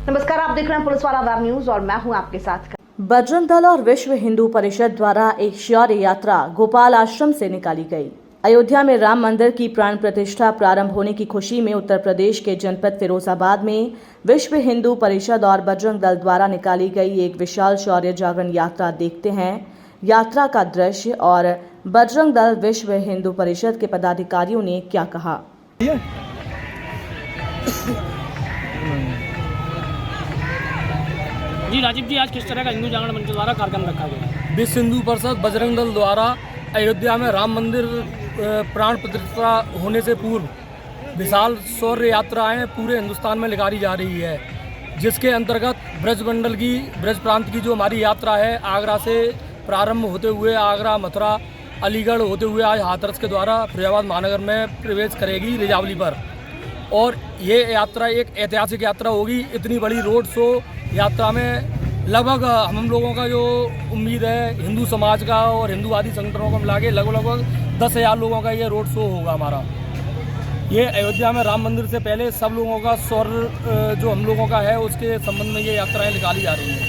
नमस्कार, आप देख रहे हैं पुलिस वाला वेब न्यूज और मैं हूं आपके साथ। बजरंग दल और विश्व हिंदू परिषद द्वारा एक शौर्य यात्रा गोपाल आश्रम से निकाली गई। अयोध्या में राम मंदिर की प्राण प्रतिष्ठा प्रारंभ होने की खुशी में उत्तर प्रदेश के जनपद फिरोजाबाद में विश्व हिंदू परिषद और बजरंग दल द्वारा निकाली गई एक विशाल शौर्य जागरण यात्रा देखते हैं यात्रा का दृश्य और बजरंग दल विश्व हिंदू परिषद के पदाधिकारियों ने क्या कहा। जी राजीव जी, आज किस तरह का हिंदू जागरण मंच द्वारा कार्यक्रम रखा गया? विश्व हिंदू परिषद बजरंग दल द्वारा अयोध्या में राम मंदिर प्राण प्रतिष्ठा होने से पूर्व विशाल शौर्य यात्राएं पूरे हिंदुस्तान में निकाली जा रही है, जिसके अंतर्गत ब्रज प्रांत की जो हमारी यात्रा है आगरा से प्रारंभ होते हुए आगरा, मथुरा, अलीगढ़ होते हुए आज हाथरस के द्वारा फिरोजाबाद महानगर में प्रवेश करेगी रिजावली पर। और ये यात्रा एक ऐतिहासिक यात्रा होगी। इतनी बड़ी रोड शो यात्रा में लगभग हम लोगों का जो उम्मीद है हिंदू समाज का और हिंदूवादी संगठनों को मिला के लगभग 10,000 लोगों का ये रोड शो होगा हमारा। ये अयोध्या में राम मंदिर से पहले सब लोगों का शौर्य जो हम लोगों का है उसके संबंध में ये यात्राएं निकाली जा रही हैं।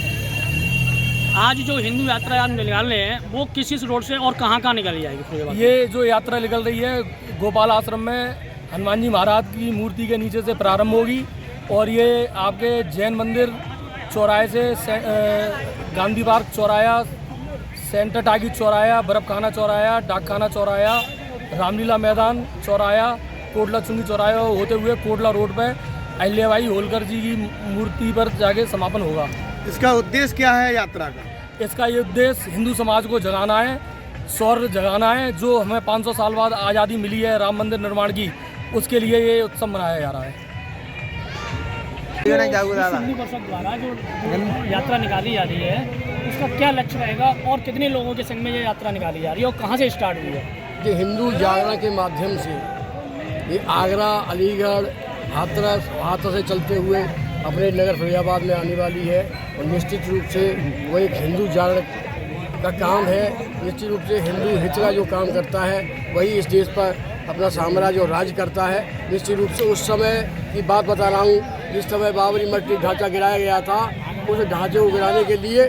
आज जो हिंदू यात्रा आप निकाल रहे हैं वो किस रोड से और कहाँ निकाली जाएगी? ये जो यात्रा निकल रही है गोपाल आश्रम में हनुमान जी महाराज की मूर्ति के नीचे से प्रारंभ होगी और ये आपके जैन मंदिर चौराहे से गांधी पार्क चौराया, सेंटर टागी चौराया, बर्फखाना चौराया, डाकखाना चौराया, रामलीला मैदान चौराया, कोटला चुंगी चौराया होते हुए कोटला रोड पर अहिल्याबाई होलकर जी की मूर्ति पर जाके समापन होगा। इसका उद्देश्य क्या है यात्रा का? इसका ये उद्देश्य हिंदू समाज को जगाना है, शौर्य जगाना है। जो हमें 500 साल बाद आज़ादी मिली है राम मंदिर निर्माण की, उसके लिए ये उत्सव मनाया जा रहा है। हिंदू परिषद द्वारा जो यात्रा निकाली जा रही है उसका क्या लक्ष्य रहेगा और कितने लोगों के संग में ये यात्रा निकाली जा रही है और कहाँ से स्टार्ट हुई है? कि हिंदू जागरण के माध्यम से ये आगरा, अलीगढ़, हाथरस से चलते हुए अपने नगर फिरोजाबाद में आने वाली है और निश्चित रूप से वो एक हिंदू जागरण का काम है। निश्चित रूप से हिंदू हित का जो काम करता है वही इस देश पर अपना साम्राज्य और राज करता है। निश्चित रूप से उस समय की बात बता रहा हूँ जिस समय बाबरी मस्जिद ढांचा गिराया गया था। उस ढांचे को गिराने के लिए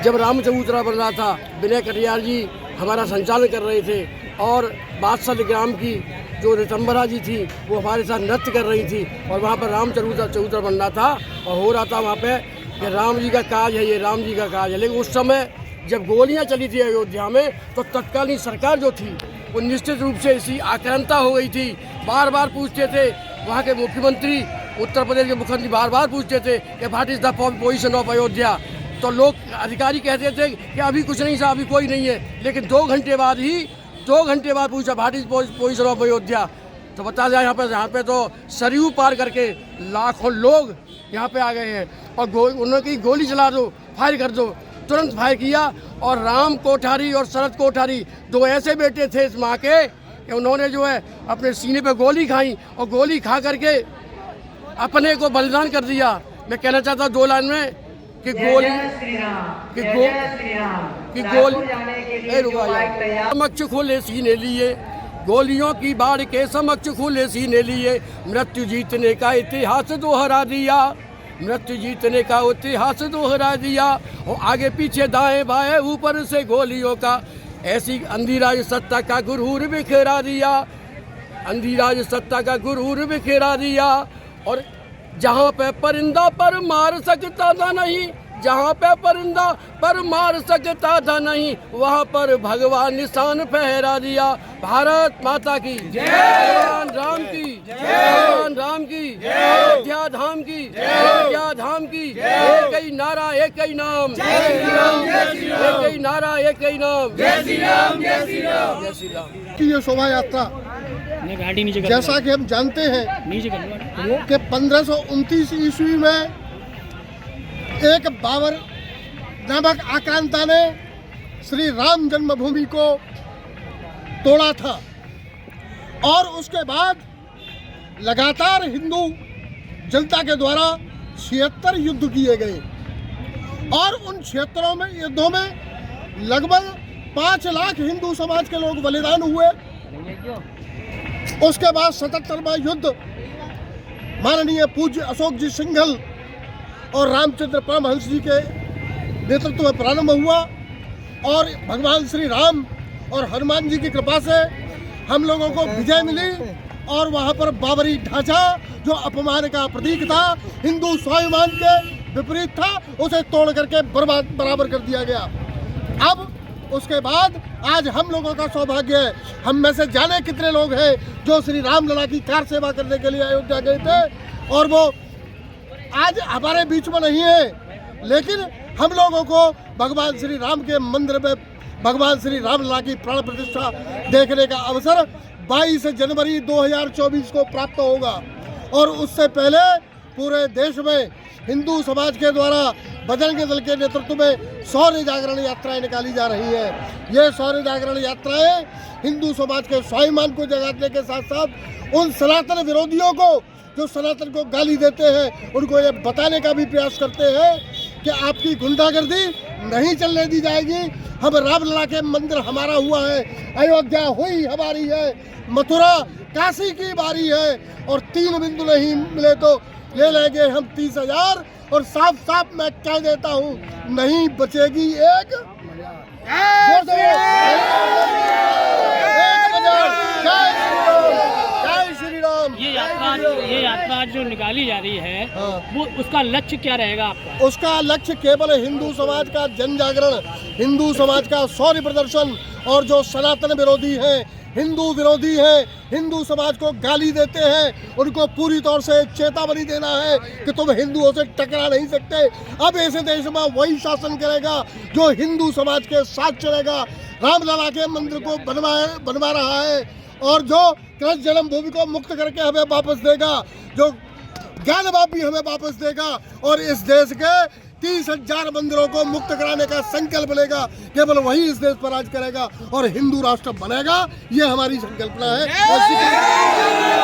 जब राम चबूतरा बन रहा था, विनय कटियार जी हमारा संचालन कर रहे थे और बादशाह ग्राम की जो रितंबरा जी थी वो हमारे साथ नृत्य कर रही थी और वहाँ पर राम चबूतरा बन रहा था और हो रहा था वहाँ पे कि राम जी का काज है, ये राम जी का काज है। लेकिन उस समय जब गोलियाँ चली थी अयोध्या में तो तत्कालीन सरकार जो थी वो निश्चित रूप से इसी आक्रांता हो गई थी। बार बार पूछते थे वहाँ के मुख्यमंत्री, उत्तर प्रदेश के मुख्यमंत्री बार बार पूछते थे कि what is the position of Ayodhya. तो लोग अधिकारी कहते थे कि अभी कुछ नहीं साहब, अभी कोई नहीं है। लेकिन 2 घंटे बाद पूछा what is position of Ayodhya. तो बता दें यहाँ पे तो सरयू पार करके लाखों लोग यहाँ पे आ गए हैं और उन्होंने की गोली चला दो, फायर कर दो, तुरंत फायर किया। और राम कोठारी और शरद कोठारी 2 ऐसे बेटे थे इस माँ के कि उन्होंने जो है अपने सीने पे गोली खाई और गोली खा करके अपने को बलिदान कर दिया। मैं कहना चाहता 2 लाइन में कि समक्ष खुले सीने लिए, गोलियों की बाढ़ के समक्ष खुले सीने लिए, मृत्यु जीतने का इतिहास दोहरा दिया, मृत्यु जीतने का इतिहास दोहरा दिया। और आगे पीछे दाएं बाएं ऊपर से गोलियों का ऐसी अंधीराज सत्ता का गुरूर बिखेरा दिया, अंधीराज सत्ता का गुरूर बिखेरा दिया। और जहाँ पे परिंदा पर मार सकता था नहीं, जहाँ पे परिंदा पर मार सकता था नहीं, वहाँ पर भगवान निशान फहरा दिया। भारत माता की जय, भगवान राम की जय, भगवान राम की जय, अयोध्या धाम की जय, अयोध्या धाम की जय। एक ही नारा एक ही नाम, जय श्री राम, जय श्री राम। एक ही नारा एक ही नाम, जय श्री राम, जय श्री राम, जय श्री राम। की ये शोभा यात्रा जैसा कि हम जानते हैं कि 1529 ईस्वी में एक बाबर नामक आक्रांता ने श्री राम जन्मभूमि को तोड़ा था और उसके बाद लगातार हिंदू जनता के द्वारा 76 युद्ध किए गए और उन युद्धों में लगभग 5 लाख हिंदू समाज के लोग बलिदान हुए। उसके बाद 77वां युद्ध माननीय पूज्य अशोक जी सिंघल और रामचंद्र परमहंस जी के नेतृत्व में प्रारंभ हुआ और भगवान श्री राम और हनुमान जी की कृपा से हम लोगों को विजय मिली और वहाँ पर बाबरी ढांचा जो अपमान का प्रतीक था, हिंदू स्वाभिमान के विपरीत था, उसे तोड़ करके बराबर कर दिया गया। अब उसके बाद आज हम लोगों का सौभाग्य है, हम में से जाने कितने लोग हैं जो श्री रामलला की कार सेवा करने के लिए अयोध्या गए थे और वो आज हमारे बीच में नहीं है, लेकिन हम लोगों को भगवान श्री राम के मंदिर में भगवान श्री रामलला की प्राण प्रतिष्ठा देखने का अवसर 22 जनवरी 2024 को प्राप्त होगा और उससे पहले पूरे देश में हिंदू समाज के द्वारा बजरंग दल के नेतृत्व में शौर्य जागरण यात्राएं निकाली जा रही है। ये शौर्य जागरण यात्राएं हिंदू समाज के स्वाभिमान को जगाने के साथ साथ उन सनातन विरोधियों को जो सनातन को गाली देते हैं उनको ये बताने का भी प्रयास करते हैं कि आपकी गुंडागर्दी नहीं चलने दी जाएगी। हम रामलला के मंदिर हमारा हुआ है, अयोध्या हुई हमारी है, मथुरा काशी की बारी है और 3 बिंदु नहीं मिले तो ले लेंगे हम 30,000 और साफ साफ मैं कह देता हूँ नहीं बचेगी एक जय श्री राम। ये यात्रा जो निकाली जा रही है वो उसका लक्ष्य क्या रहेगा आपका? उसका लक्ष्य केवल हिंदू समाज का जन जागरण, हिंदू समाज का शौर्य प्रदर्शन और जो सनातन विरोधी हैं, हिंदू विरोधी हैं, हिंदू समाज को गाली देते हैं, उनको पूरी तौर से चेतावनी देना है कि तुम हिंदुओं से टकरा नहीं सकते। अब ऐसे देश में वही शासन करेगा जो हिंदू समाज के साथ चलेगा, रामलला के मंदिर को बनवा रहा है और जो कृष्ण जन्मभूमि को मुक्त करके हमें वापस देगा, जो ज्ञानवापी भी हमें वापस देगा और इस देश के 30,000 मंदिरों को मुक्त कराने का संकल्प लेगा, केवल वही इस देश पर राज करेगा और हिंदू राष्ट्र बनेगा। ये हमारी संकल्पना है।